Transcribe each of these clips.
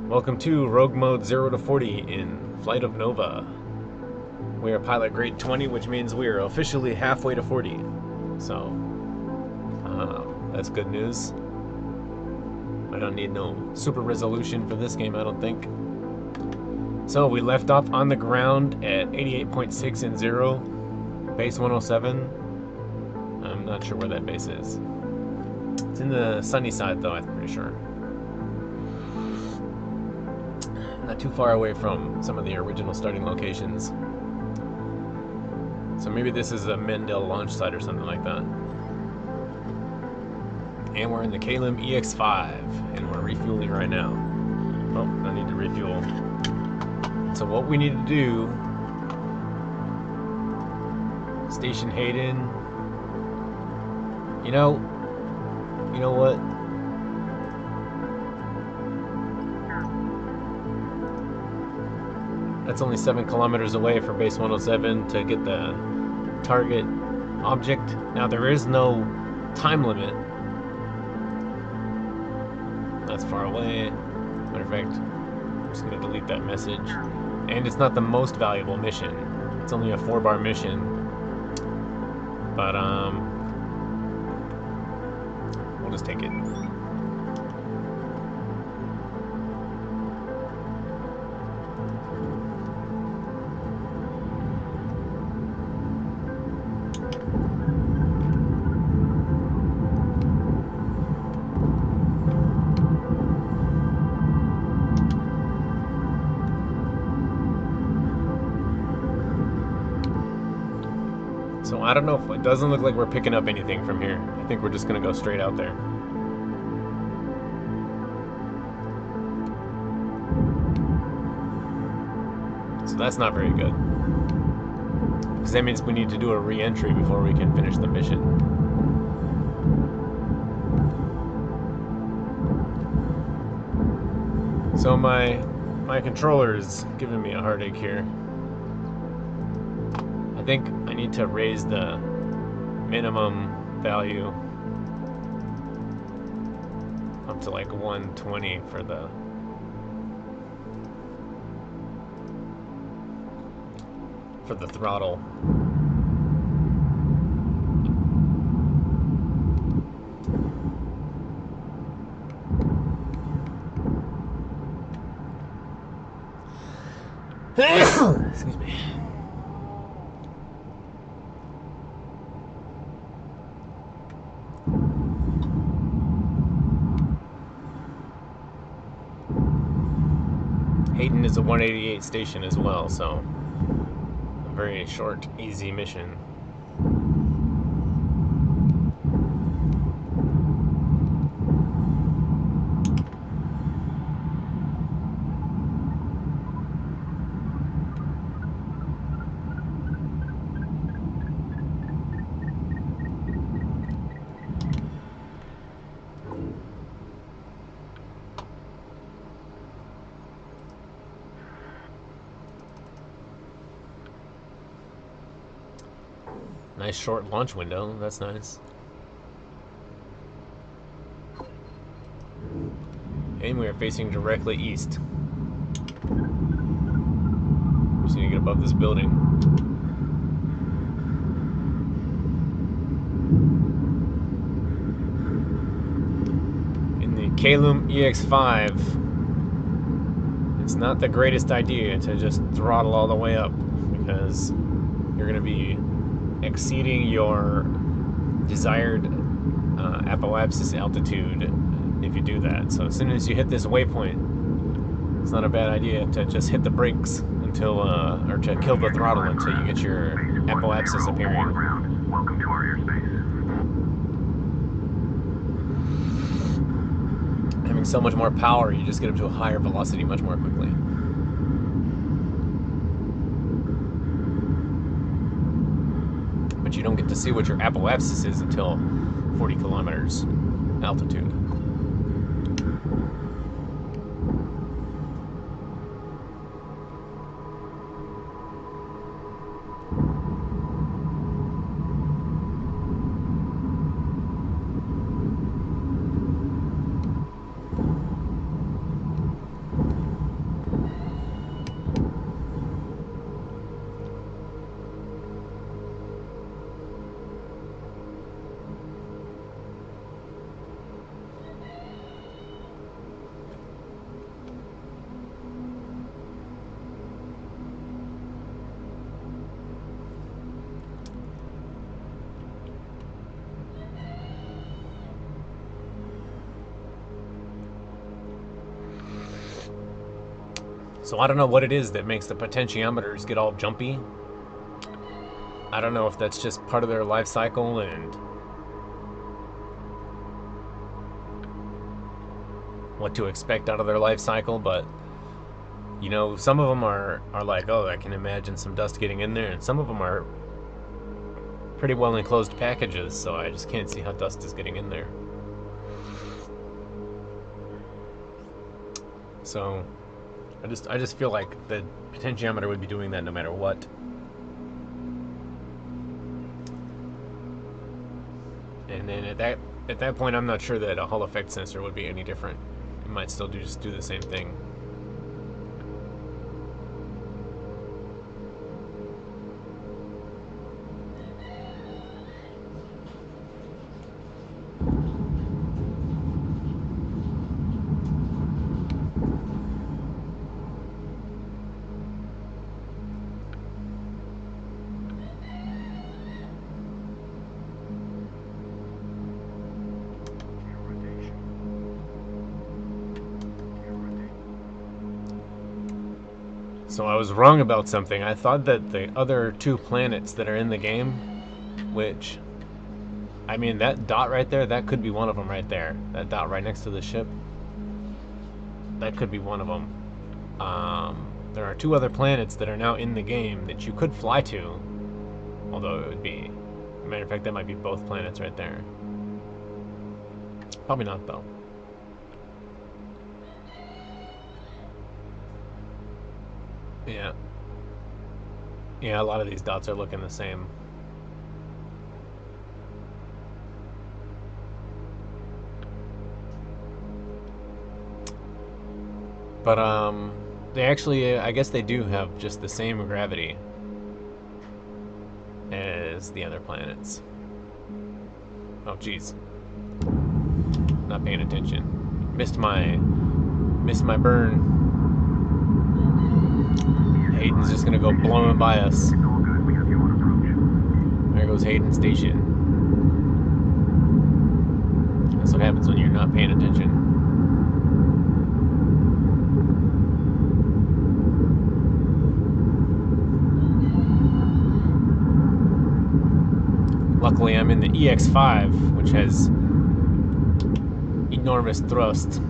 Welcome to Rogue Mode 0 to 40 in Flight of Nova. We are pilot grade 20, which means we are officially halfway to 40. So, that's good news. I don't need no super resolution for this game, I don't think. So, we left off on the ground at 88.6 in 0, base 107. I'm not sure where that base is. It's in the sunny side, though, I'm pretty sure. Not too far away from some of the original starting locations. So maybe this is a Mendel launch site or something like that. And we're in the Kalum EX5, and we're refueling right now. Oh, I need to refuel. So what we need to do, Station Hayden. You know what? That's only 7 kilometers away from base 107 to get the target object. Now there is no time limit. That's far away. Matter of fact, I'm just gonna delete that message. And it's not the most valuable mission. It's only a 4-bar mission. But we'll just take it. So I don't know if it doesn't look like we're picking up anything from here. I think we're just gonna go straight out there. So that's not very good. Because that means we need to do a re-entry before we can finish the mission. So my controller is giving me a heartache here. I think I need to raise the minimum value up to like 120 for the throttle. Excuse me. Hayden is a 188 station as well, so a very short, easy mission. Nice short launch window, that's nice. And we are facing directly east. Just need to get above this building. In the Kalum EX5, it's not the greatest idea to just throttle all the way up, because you're going to be exceeding your desired apoapsis altitude if you do that. So as soon as you hit this waypoint, it's not a bad idea to just hit the brakes until, or to kill the throttle until you get your apoapsis appearing. Welcome to our airspace. Having so much more power, you just get up to a higher velocity much more quickly. But you don't get to see what your apoapsis is until 40 kilometers altitude. So I don't know what it is that makes the potentiometers get all jumpy. I don't know if that's just part of their life cycle and what to expect out of their life cycle, but you know, some of them are like, oh, I can imagine some dust getting in there, and some of them are pretty well enclosed packages, so I just can't see how dust is getting in there. So I just feel like the potentiometer would be doing that no matter what. And then at that point, I'm not sure that a Hall effect sensor would be any different. It might still just do the same thing. So I was wrong about something. I thought that the other 2 planets that are in the game, which, I mean, that dot right there, that could be one of them right there. That dot right next to the ship, that could be one of them. There are 2 other planets that are now in the game that you could fly to, although it would be, matter of fact, that might be both planets right there. Probably not, though. Yeah. Yeah, a lot of these dots are looking the same. But, they actually, I guess they do have just the same gravity as the other planets. Oh, jeez. Not paying attention. Missed my burn. Hayden's just gonna go blowing by us. It's all good. We have you on approach. There goes Hayden Station. That's what happens when you're not paying attention. Luckily, I'm in the EX5, which has enormous thrust.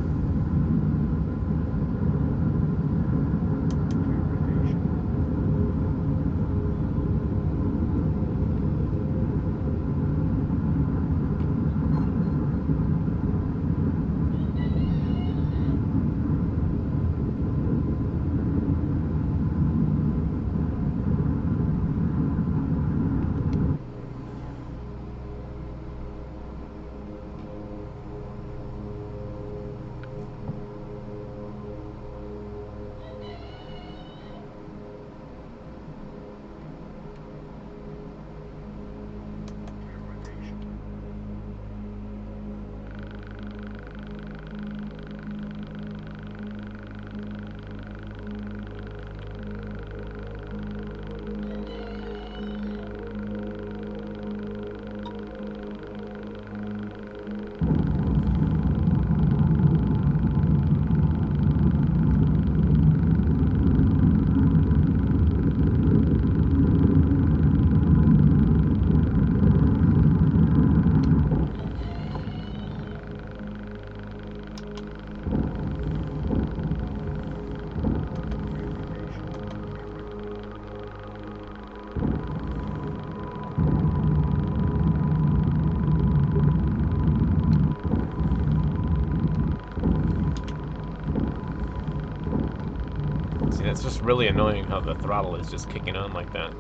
See, that's just really annoying how the throttle is just kicking on like that.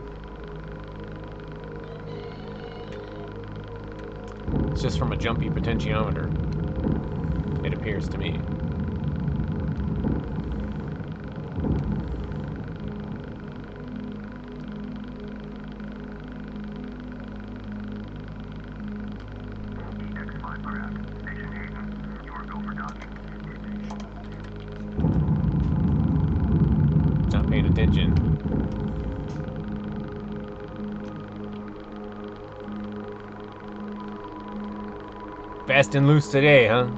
It's just from a jumpy potentiometer, it appears to me. EX5 craft. Station Hayden. You are go for docking. Not paying attention. Fast and loose today, huh?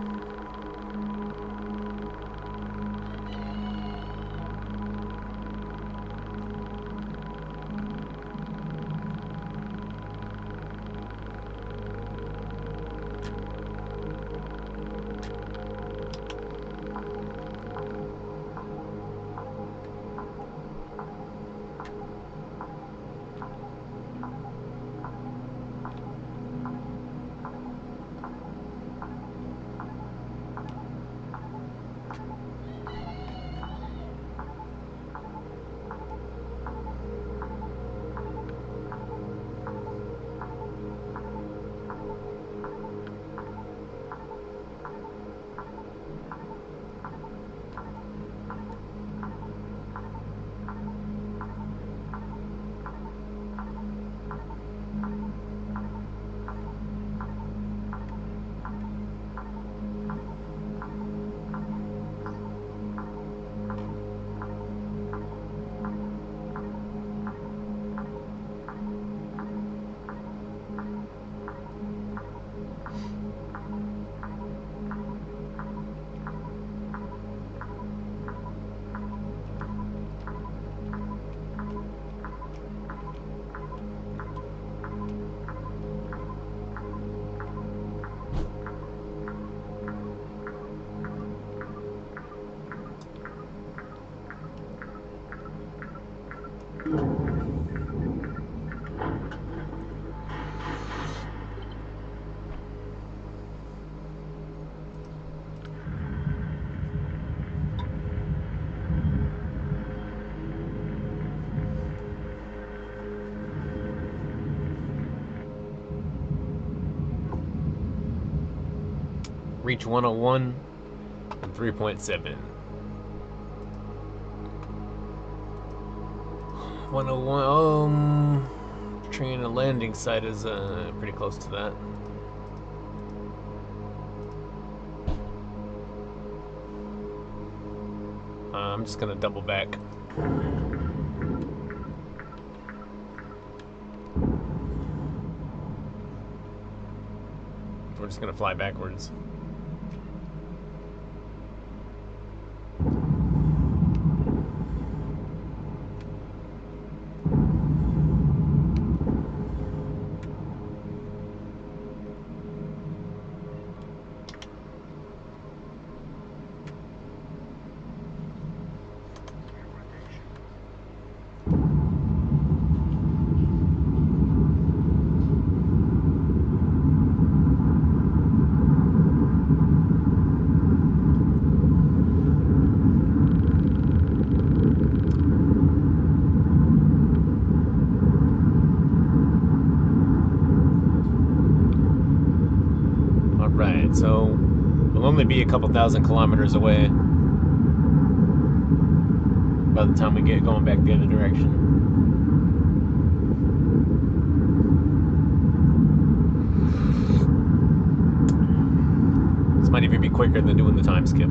Reach 101 and 3.7. 101. Train and landing site is pretty close to that. I'm just gonna double back. We're just gonna fly backwards. Alright, so we'll only be a couple thousand kilometers away by the time we get going back the other direction. This might even be quicker than doing the time skip.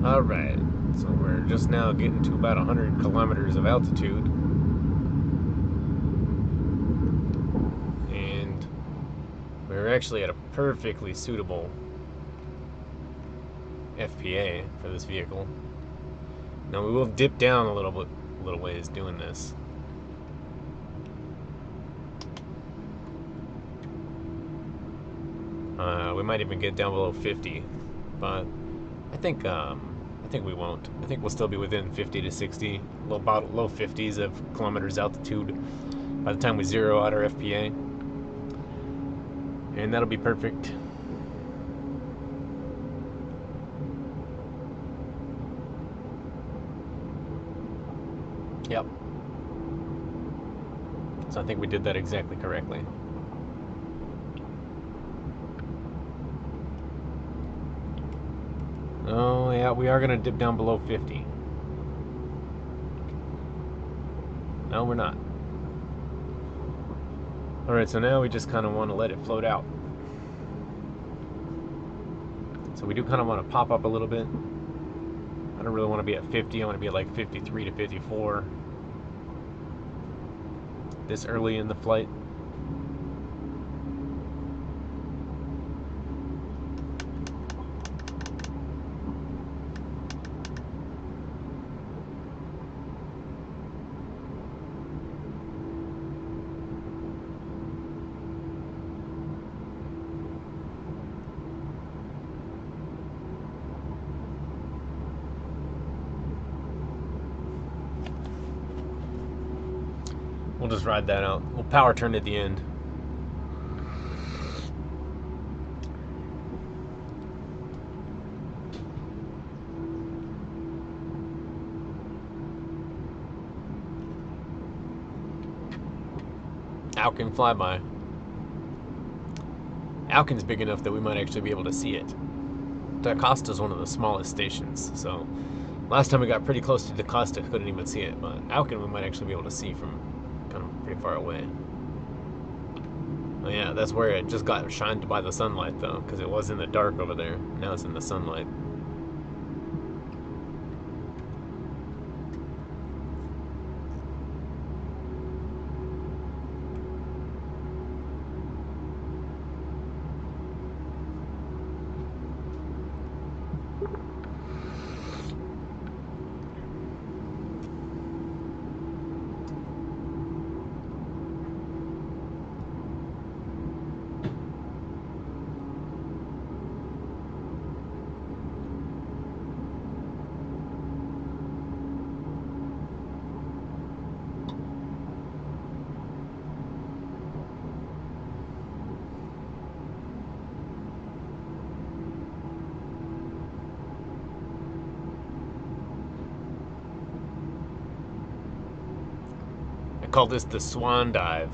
Alright, so we're just now getting to about 100 kilometers of altitude. And we're actually at a perfectly suitable FPA for this vehicle. Now we will dip down a little ways doing this. We might even get down below 50, but I think we won't. I think we'll still be within 50 to 60, about low 50s of kilometers altitude by the time we zero out our FPA, and that'll be perfect. Yep. So I think we did that exactly correctly. Oh, yeah, we are going to dip down below 50. No, we're not. Alright, so now we just kind of want to let it float out. So we do kind of want to pop up a little bit. I don't really want to be at 50. I want to be at like 53 to 54 this early in the flight. We'll just ride that out. We'll power turn at the end. Alkin flyby. Alkin's big enough that we might actually be able to see it. DaCosta's one of the smallest stations, so last time we got pretty close to DaCosta, couldn't even see it, but Alkin we might actually be able to see from kind of pretty far away. Oh yeah, that's where it just got shined by the sunlight though, because it was in the dark over there. Now it's in the sunlight. I call this the swan dive.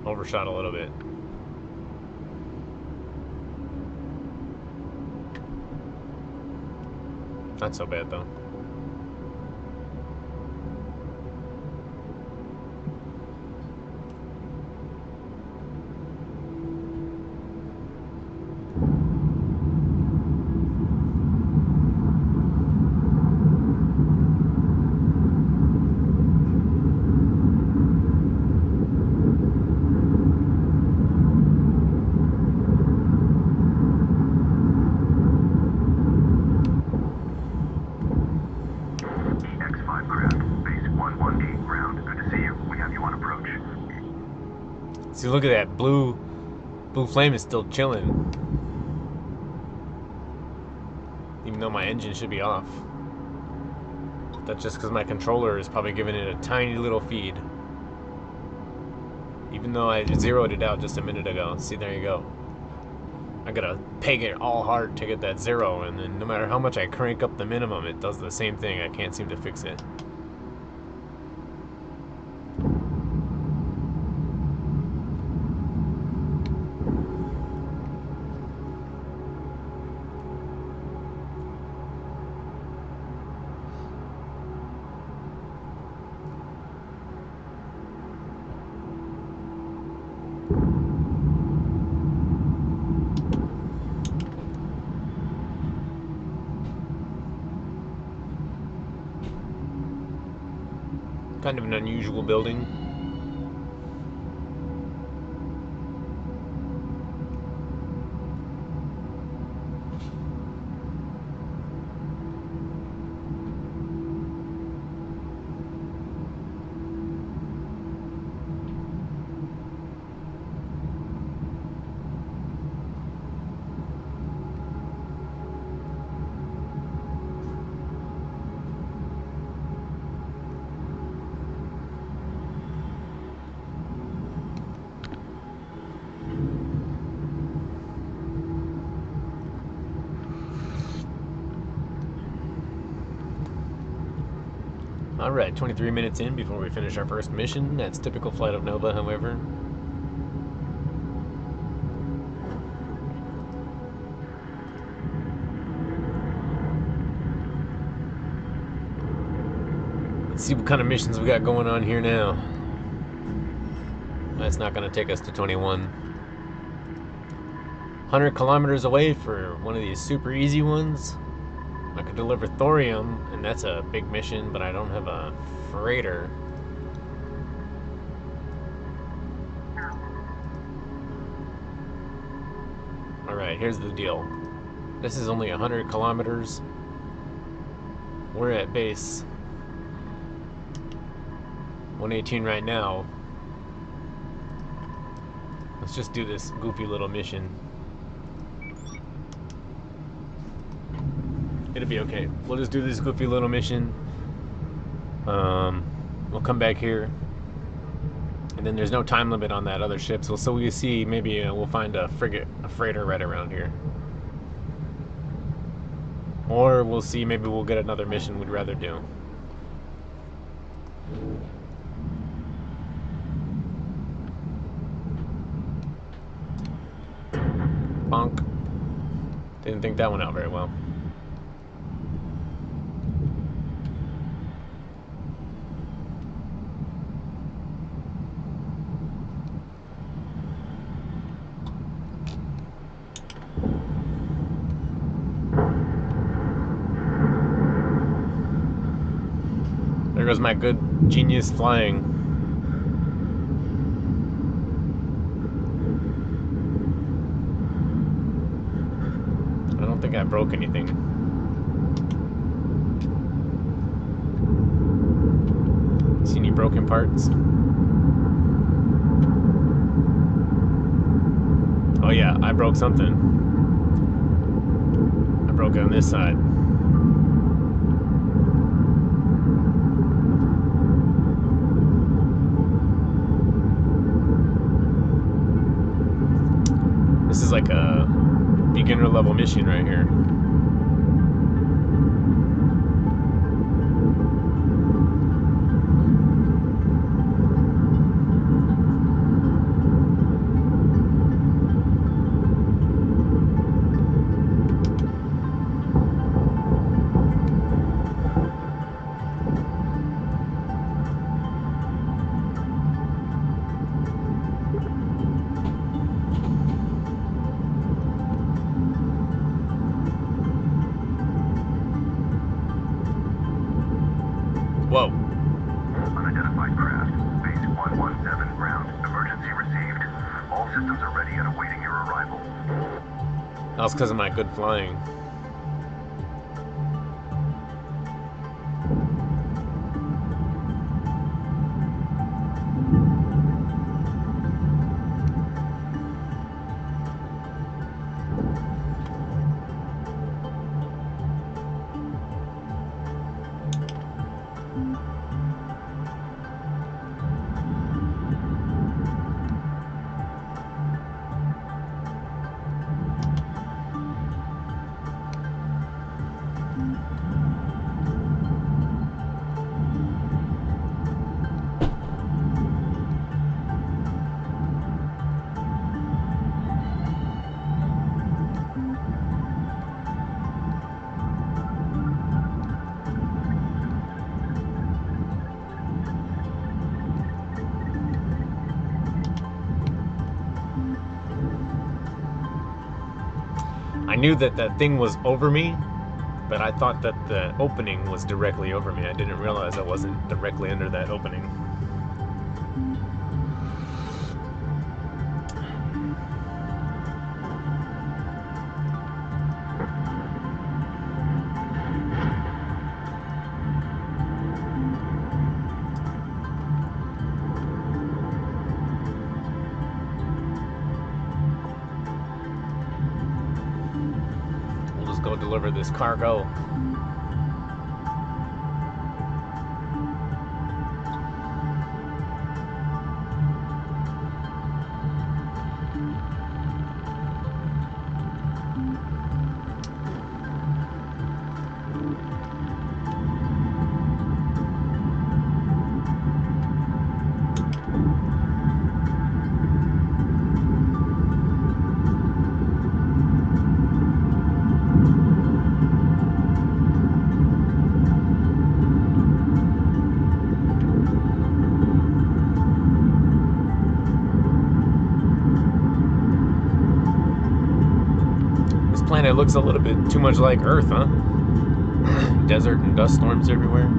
Overshot a little bit. Not so bad though. EX5 craft, base 118 ground. Good to see you. We have you on approach. See, look at that blue flame is still chilling, even though my engine should be off. That's just because my controller is probably giving it a tiny little feed, even though I zeroed it out just a minute ago. See, there you go. I gotta peg it all hard to get that zero, and then no matter how much I crank up the minimum, it does the same thing. I can't seem to fix it. Kind of an unusual building. Alright, 23 minutes in before we finish our first mission. That's typical Flight of Nova, however. Let's see what kind of missions we got going on here now. That's not going to take us to 21. 100 kilometers away for one of these super easy ones. I could deliver thorium, and that's a big mission, but I don't have a freighter. Alright, here's the deal. This is only 100 kilometers. We're at base 118 right now. Let's just do this goofy little mission. It'll be okay. We'll just do this goofy little mission. We'll come back here. And then there's no time limit on that other ship. So we see maybe we'll find a frigate, a freighter right around here. Or we'll see, maybe we'll get another mission we'd rather do. Bonk. Didn't think that one out very well. There goes my good genius flying. I don't think I broke anything. See any broken parts? Oh yeah, I broke something. I broke it on this side. This is like a beginner level mission right here. Whoa. Unidentified craft. Base 117 ground. Emergency received. All systems are ready and awaiting your arrival. That was because of my good flying. I knew that that thing was over me, But I thought that the opening was directly over me. I didn't realize I wasn't directly under that opening. We'll just go deliver this cargo. Planet looks a little bit too much like Earth, huh? Desert and dust storms everywhere.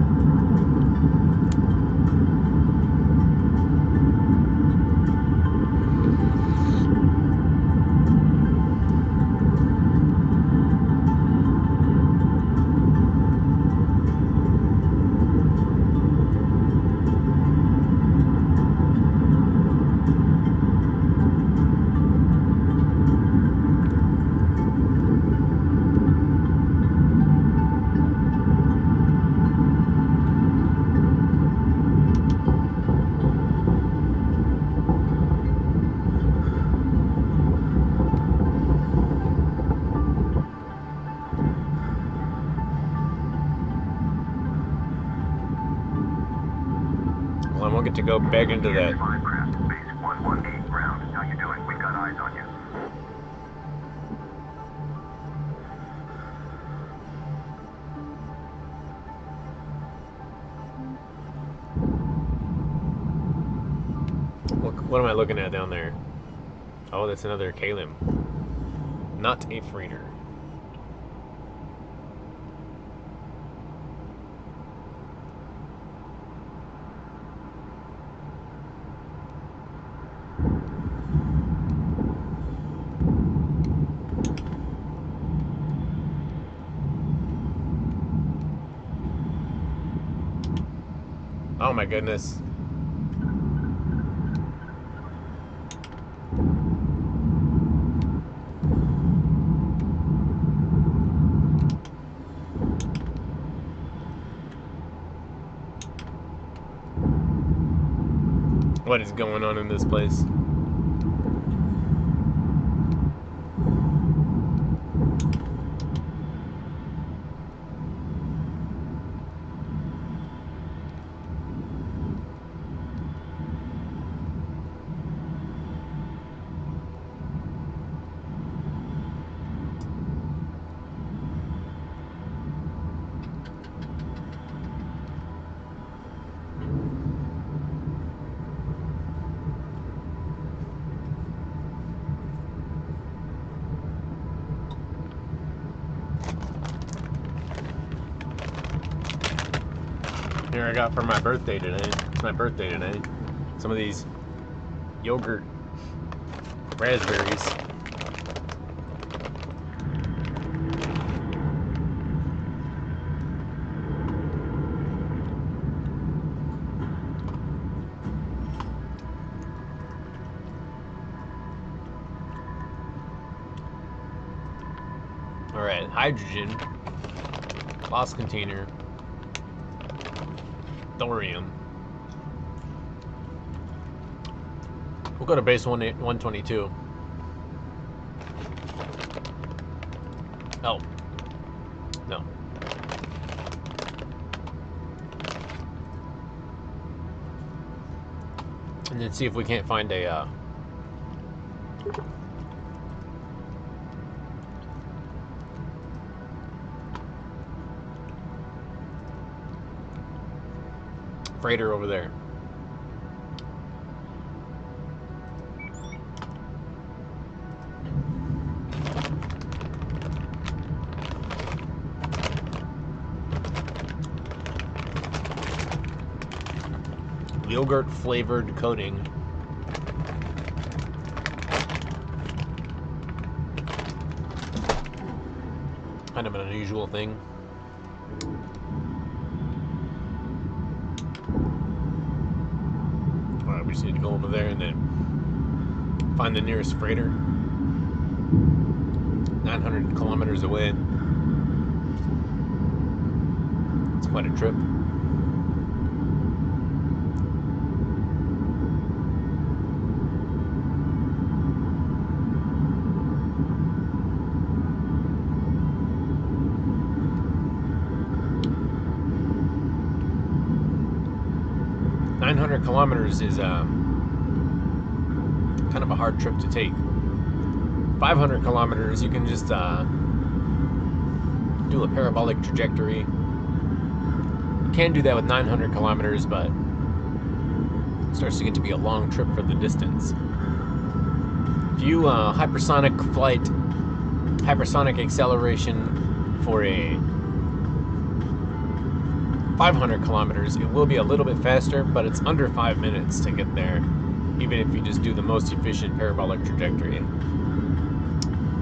Well, I won't get to go back into that. EP5 craft, base 118 ground. How you doing? We've got eyes on you. What am I looking at down there? Oh, that's another Kalim. Not a freighter. Oh my goodness. What is going on in this place? Here I got for my birthday today. It's my birthday today. Some of these yogurt raspberries. Alright, hydrogen. Lost container. Thorium. We'll go to base 122. Oh. No. And then see if we can't find a freighter over there. yogurt flavored coating. Kind of an unusual thing. Alright, we just need to go over there and then find the nearest freighter. 900 kilometers away. It's quite a trip. Kilometers is kind of a hard trip to take. 500 kilometers, you can just do a parabolic trajectory. You can do that with 900 kilometers, but it starts to get to be a long trip for the distance. If you hypersonic flight, hypersonic acceleration for a 500 kilometers, it will be a little bit faster, but it's under 5 minutes to get there, even if you just do the most efficient parabolic trajectory.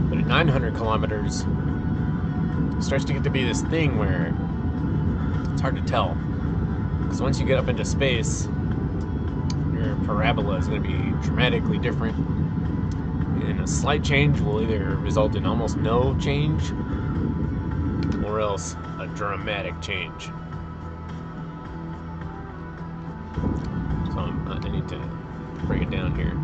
But at 900 kilometers, it starts to get to be this thing where it's hard to tell. Because once you get up into space, your parabola is going to be dramatically different. And a slight change will either result in almost no change, or else a dramatic change. So I need to bring it down here.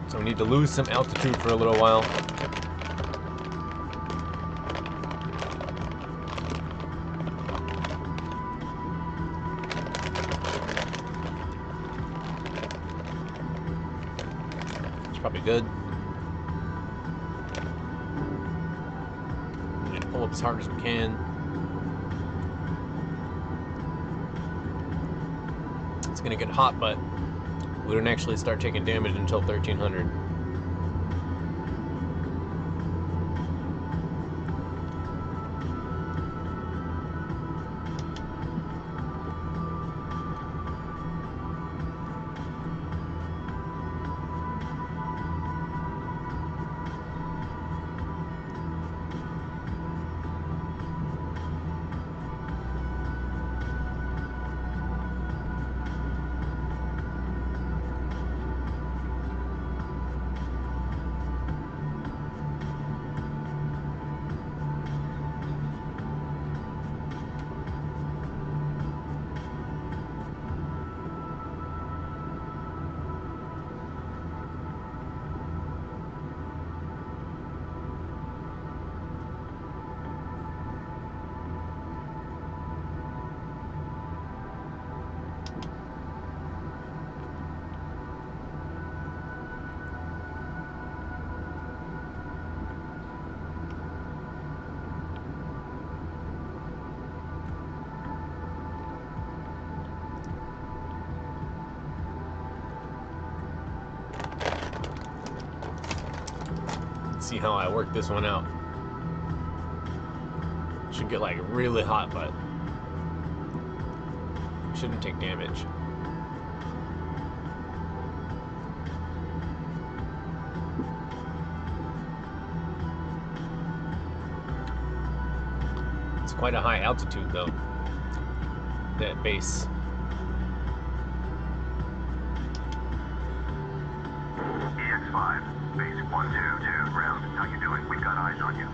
So we need to lose some altitude for a little while. It's probably good. We need to pull up as hard as we can. It's gonna get hot, but we don't actually start taking damage until 1300. See how I work this one out. Should get like really hot, but shouldn't take damage. It's quite a high altitude though, that base. EX5, base 122, ground. How you doing? We've got eyes on you.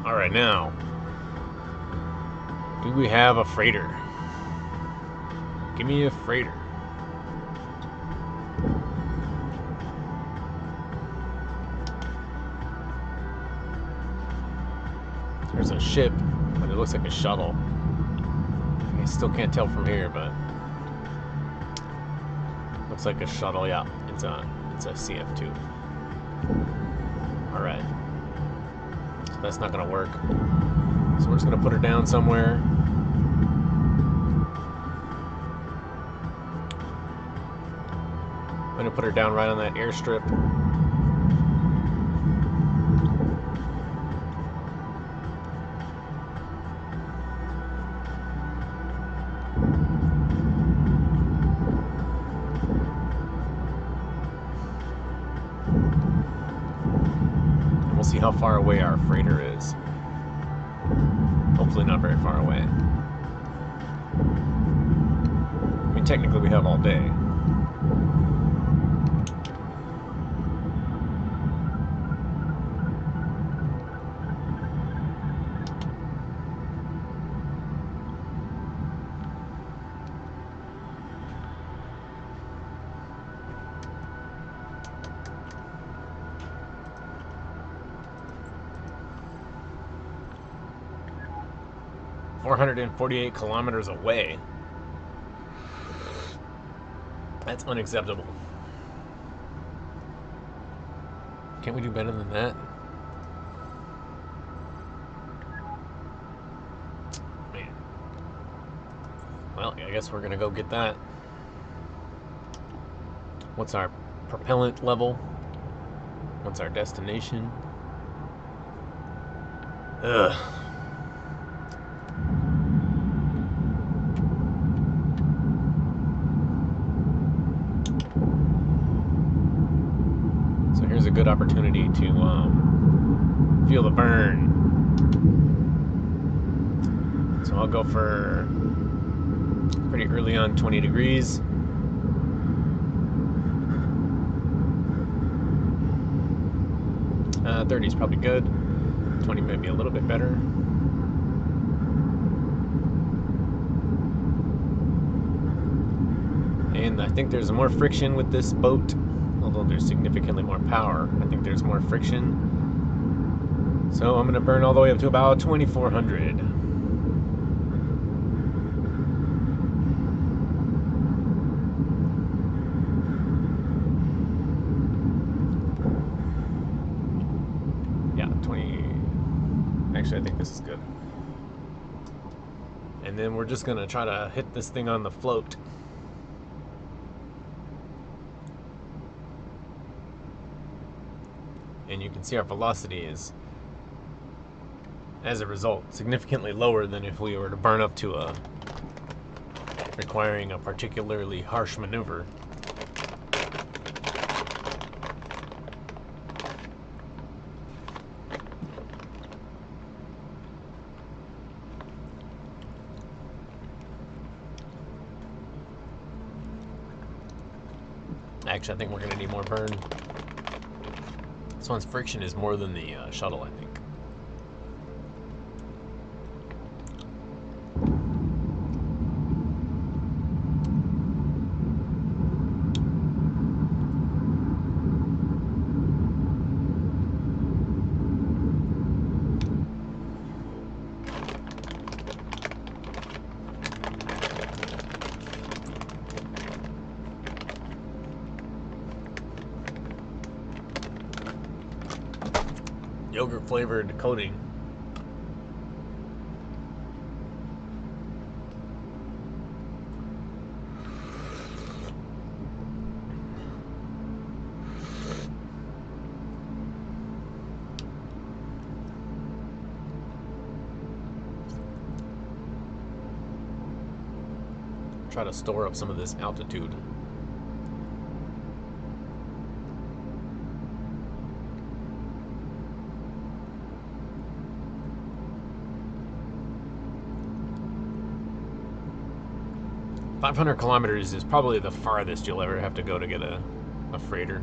All right, now, do we have a freighter? Give me a freighter. There's a ship, but it looks like a shuttle. I still can't tell from here, but looks like a shuttle. Yeah, it's a CF2. All right, so that's not gonna work. So we're just gonna put her down somewhere. I'm gonna put her down right on that airstrip. And we'll see how far away our freighter is. Hopefully not very far away. I mean, technically we have all day. .448 kilometers away. That's unacceptable. Can't we do better than that? Man. Well, I guess we're gonna go get that. What's our propellant level? What's our destination? Ugh. Here's a good opportunity to feel the burn. So I'll go for pretty early on 20 degrees. Uh, 30 is probably good. 20 may be a little bit better. And I think there's more friction with this boat. Although there's significantly more power, I think there's more friction. So I'm going to burn all the way up to about 2,400. Yeah, 20. Actually, I think this is good. And then we're just going to try to hit this thing on the float. And you can see our velocity is, as a result, significantly lower than if we were to burn up to requiring a particularly harsh maneuver. Actually, I think we're going to need more burn. This one's friction is more than the shuttle, I think. Yogurt flavored coating. Try to store up some of this altitude. .500 kilometers is probably the farthest you'll ever have to go to get a freighter.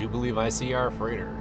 do believe I see our freighter.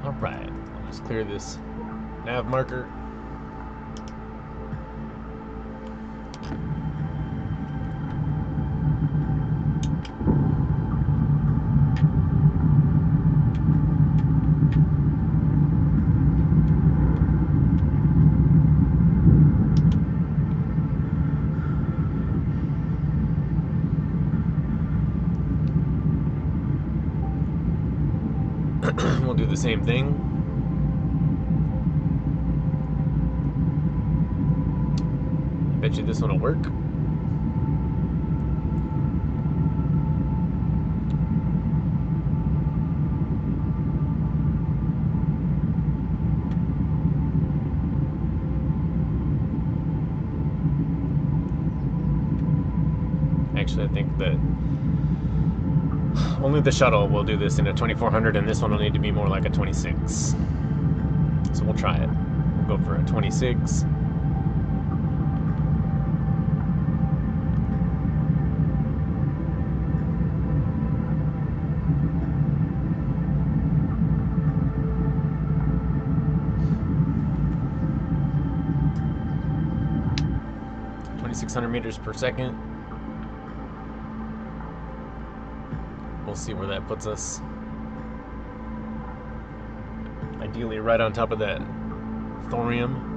Alright, I'll just clear this nav marker. We'll do the same thing. Bet you this one will work. Actually, I think that only the shuttle will do this in a 2400, and this one will need to be more like a 26. So we'll try it. We'll go for a 26. meters per second. We'll see where that puts us. Ideally right on top of that thorium.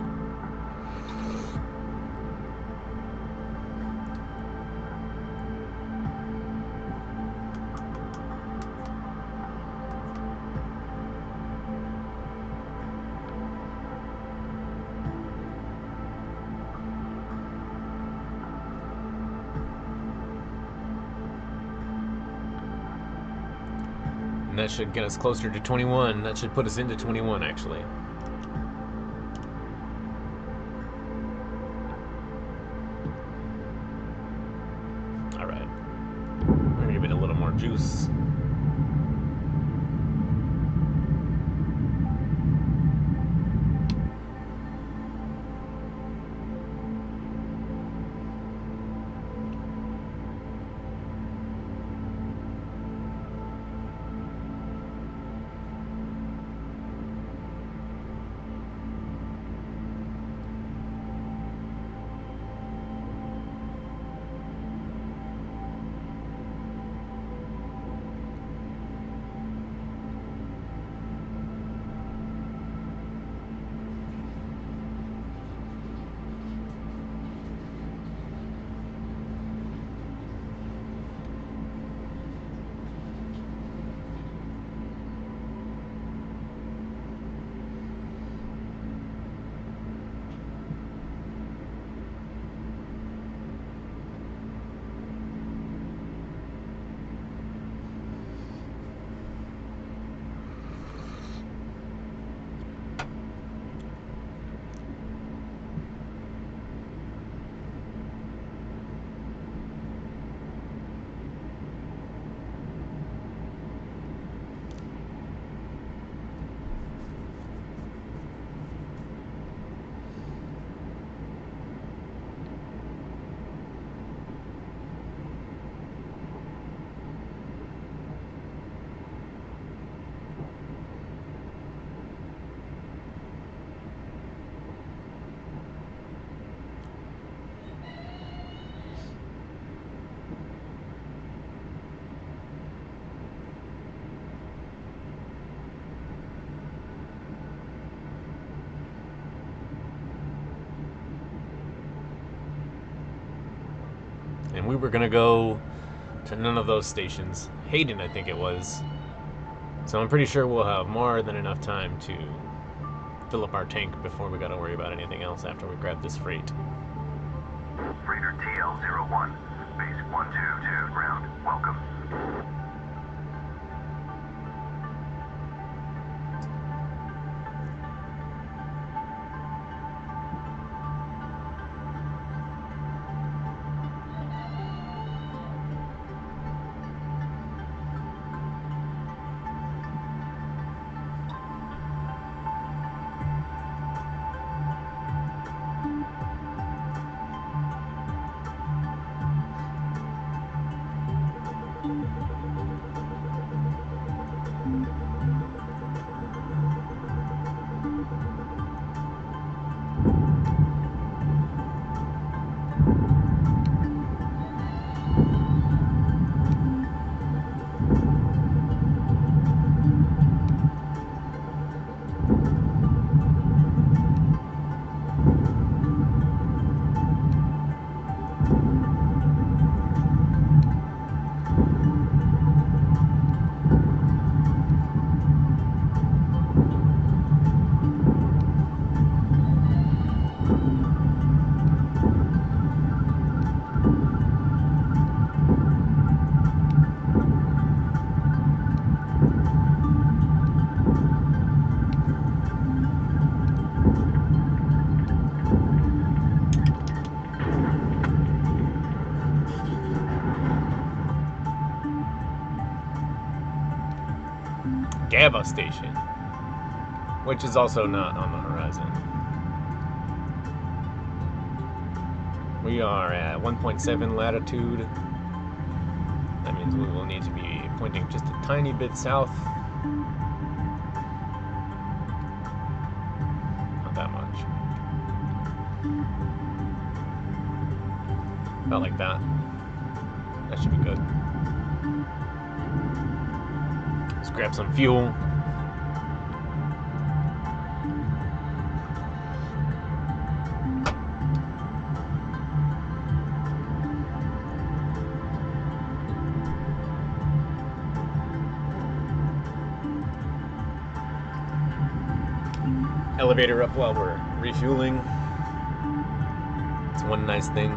And that should get us closer to 21. That should put us into 21, actually. All right. We're gonna give it a little more juice. and we were gonna go to none of those stations. Hayden, I think it was. So I'm pretty sure we'll have more than enough time to fill up our tank before we gotta worry about anything else after we grab this freight. Freighter TL01, base 122 ground, welcome. Gaba Station, which is also not on the horizon. We are at 1.7 latitude. That means we will need to be pointing just a tiny bit south. Not that much. About like that. That should be good. Let's grab some fuel. Elevator up while we're refueling. It's one nice thing.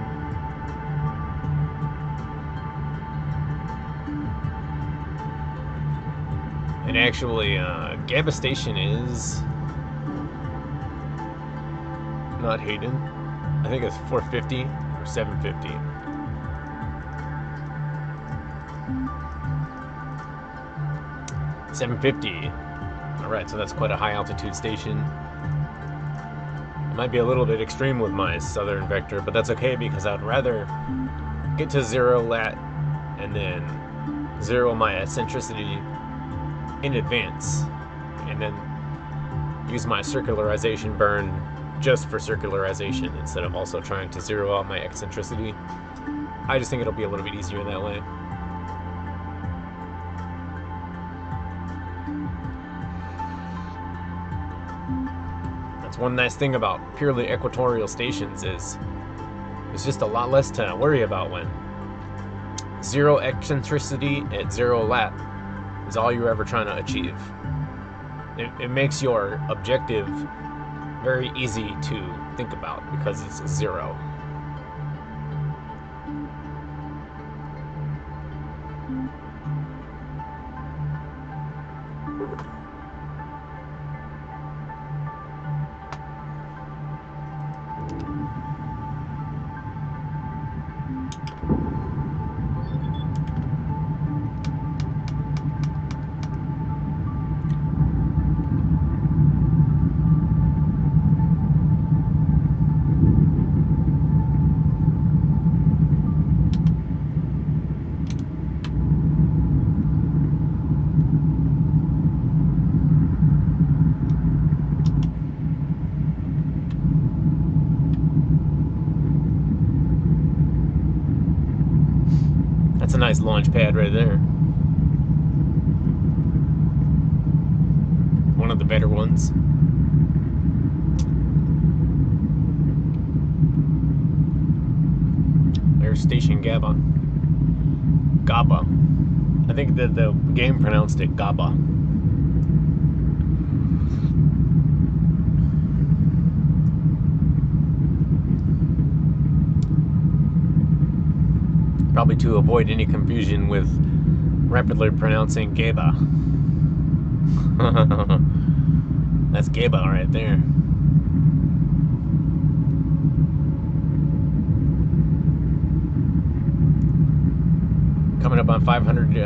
And actually, Gaba Station is not Hayden. I think it's 450 or 750. Alright, so that's quite a high altitude station. It might be a little bit extreme with my southern vector, but that's okay because I'd rather get to 0 lat and then 0 my eccentricity in advance, and then use my circularization burn just for circularization instead of also trying to 0 out my eccentricity. I just think it'll be a little bit easier that way. That's one nice thing about purely equatorial stations is there's just a lot less to worry about when 0 eccentricity at 0 lat is all you're ever trying to achieve. It makes your objective very easy to think about because it's 0. That's a nice launch pad right there. One of the better ones. There's Station GABA. GABA. I think that the game pronounced it GABA. Probably to avoid any confusion with rapidly pronouncing GABA. That's GABA right there. Coming up on 500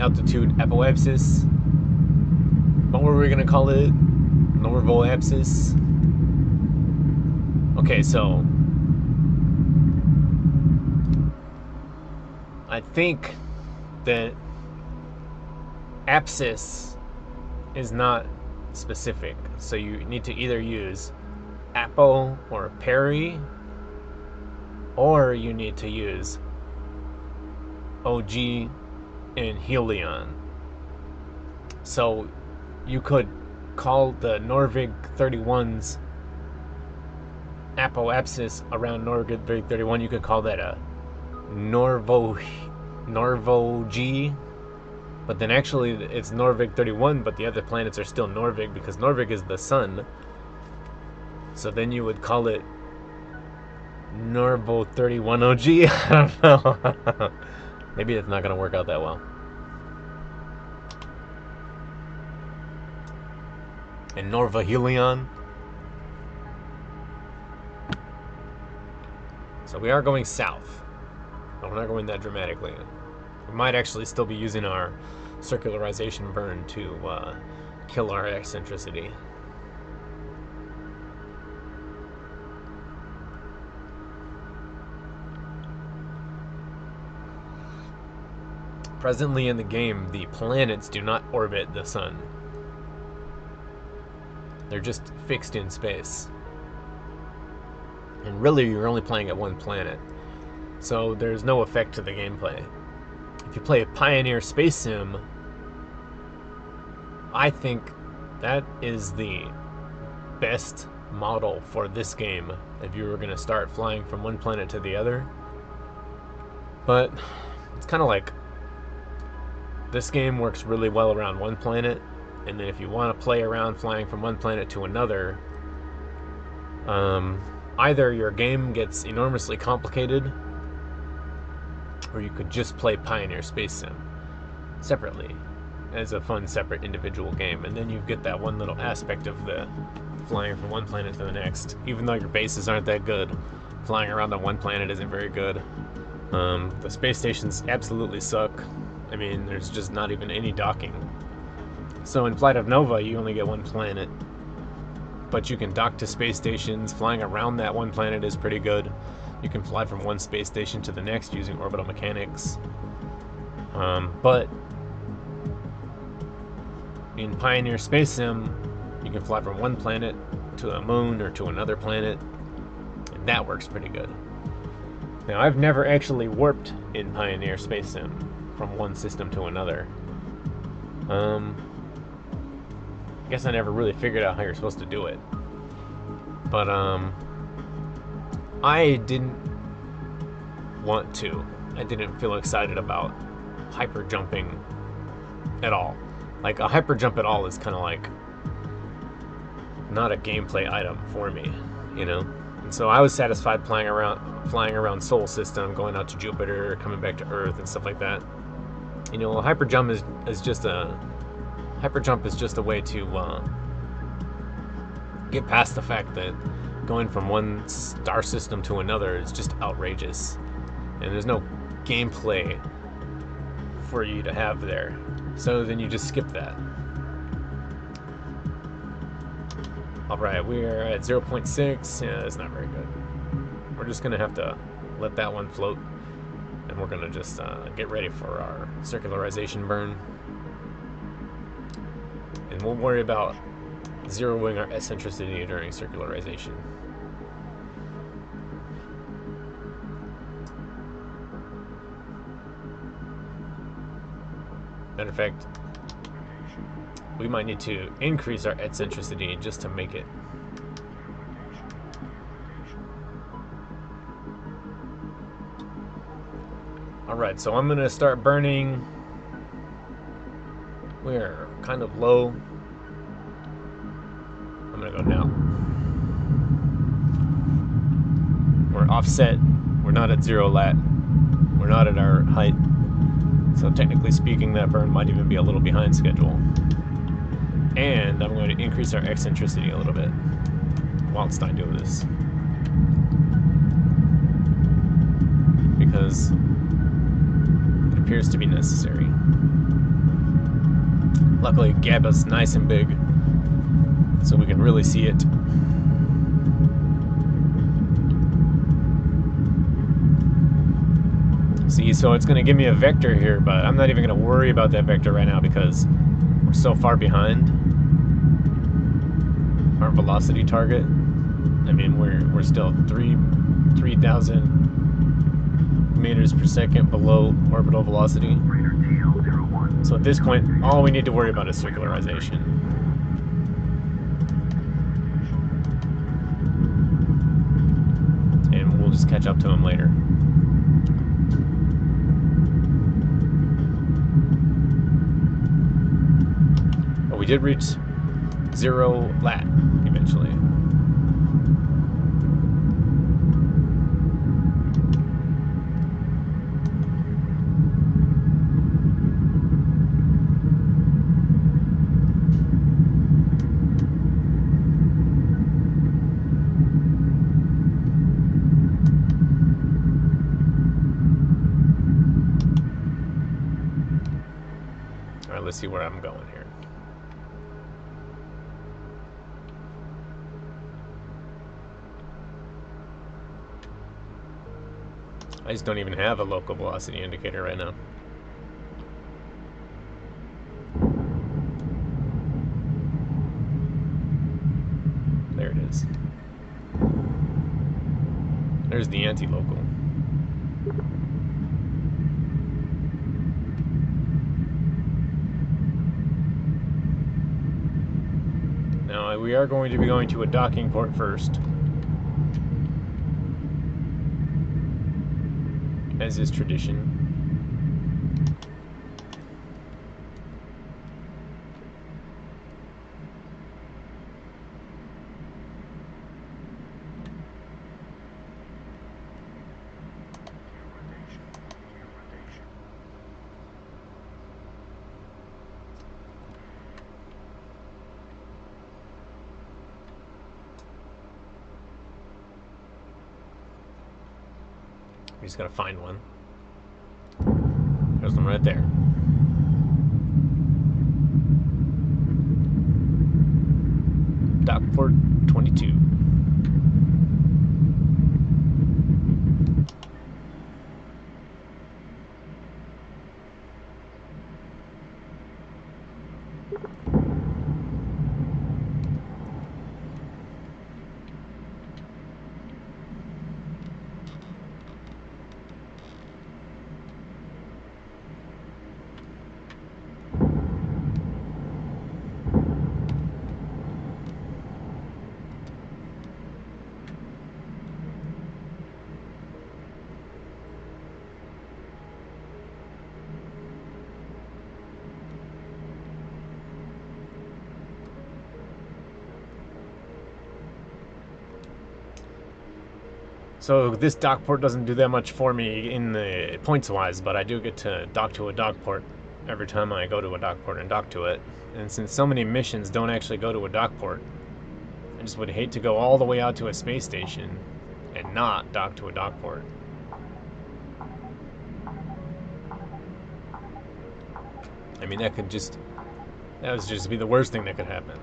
altitude apoapsis. What were we gonna call it? Norvoapsis. Okay, so I think that apsis is not specific, so you need to either use apo or peri, or you need to use OG and helion. So you could call the Norvig 31's apoapsis around Norvig 31. You could call that a Norvo G, but then actually it's Norvig 31, but the other planets are still Norvig because Norvig is the sun. So then you would call it Norvo 31 OG. I don't know. Maybe it's not going to work out that well. And Norva Helion. So we are going south. But we're not going that dramatically. We might actually still be using our circularization burn to kill our eccentricity. Presently in the game, the planets do not orbit the sun. They're just fixed in space. And really, you're only playing at one planet. So there's no effect to the gameplay. If you play a Pioneer Space Sim, I think that is the best model for this game if you were going to start flying from one planet to the other. But it's kind of like this game works really well around one planet, and then if you want to play around flying from one planet to another, either your game gets enormously complicated, or you could just play Pioneer Space Sim separately as a fun separate individual game, and then you get that one little aspect of the flying from one planet to the next. Even though your bases aren't that good, flying around on one planet isn't very good. The space stations absolutely suck. I mean, there's just not even any docking. So in Flight of Nova, you only get one planet, but you can dock to space stations. Flying around that one planet is pretty good. You can fly from one space station to the next using orbital mechanics. But in Pioneer Space Sim, you can fly from one planet to a moon or to another planet, and that works pretty good. Now, I've never actually warped in Pioneer Space Sim from one system to another. I guess I never really figured out how you're supposed to do it. But I didn't want to. I didn't feel excited about hyper jumping at all. Like, a hyper jump at all is kind of like not a gameplay item for me, you know? And so I was satisfied flying around Sol System, going out to Jupiter, coming back to Earth and stuff like that. You know, a hyper jump is just a way to get past the fact that going from one star system to another is just outrageous, and there's no gameplay for you to have there. So then you just skip that. Alright, we're at 0.6. Yeah, that's not very good. We're just gonna have to let that one float, and we're gonna just get ready for our circularization burn. And we'll worry about zeroing our eccentricity during circularization. Matter of fact, we might need to increase our eccentricity just to make it. Alright, so I'm going to start burning. We're kind of low. I'm going to go now. We're offset. We're not at 0 lat. We're not at our height. So technically speaking, that burn might even be a little behind schedule. And I'm going to increase our eccentricity a little bit whilst I do this. Because it appears to be necessary. Luckily, GABA's nice and big, so we can really see it. See, so it's going to give me a vector here, but I'm not even going to worry about that vector right now because we're so far behind our velocity target. I mean, we're still 3,000 meters per second below orbital velocity. So at this point, all we need to worry about is circularization. And we'll just catch up to him later. But we did reach 0 lat eventually. Alright, let's see where I'm going here. I just don't even have a local velocity indicator right now. There it is. There's the anti-local. Now, we are going to be going to a docking port first, as is tradition. We just gotta find one. There's one right there. Dockport 22. So this dock port doesn't do that much for me in the points-wise, but I do get to dock to a dock port every time I go to a dock port and dock to it. And since so many missions don't actually go to a dock port, I just would hate to go all the way out to a space station and not dock to a dock port. I mean, that would just be the worst thing that could happen.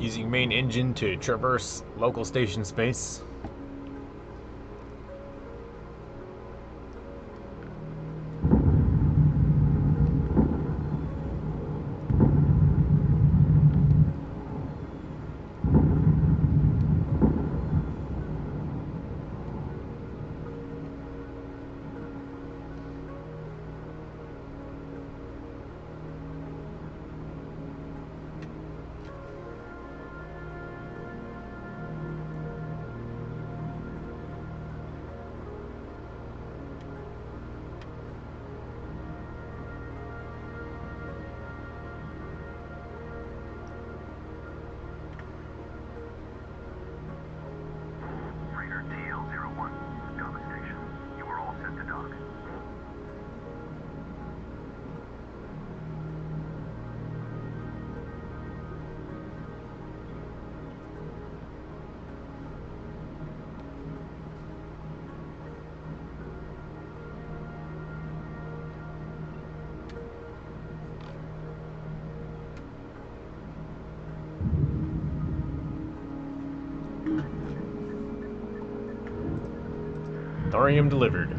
Using main engine to traverse local station space. Freighter TL01, Gama Station. You are all set to dock. Thorium delivered.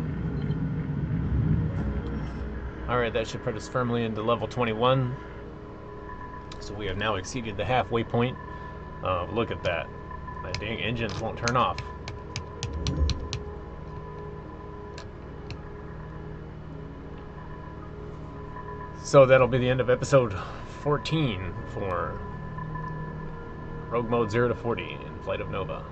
Alright, that should put us firmly into level 21. So we have now exceeded the halfway point. Look at that. My dang engines won't turn off. So that'll be the end of episode 14 for Rogue Mode 0 to 40 in Flight of Nova.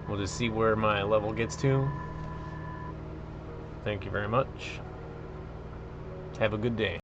We'll just see where my level gets to. Thank you very much. Have a good day.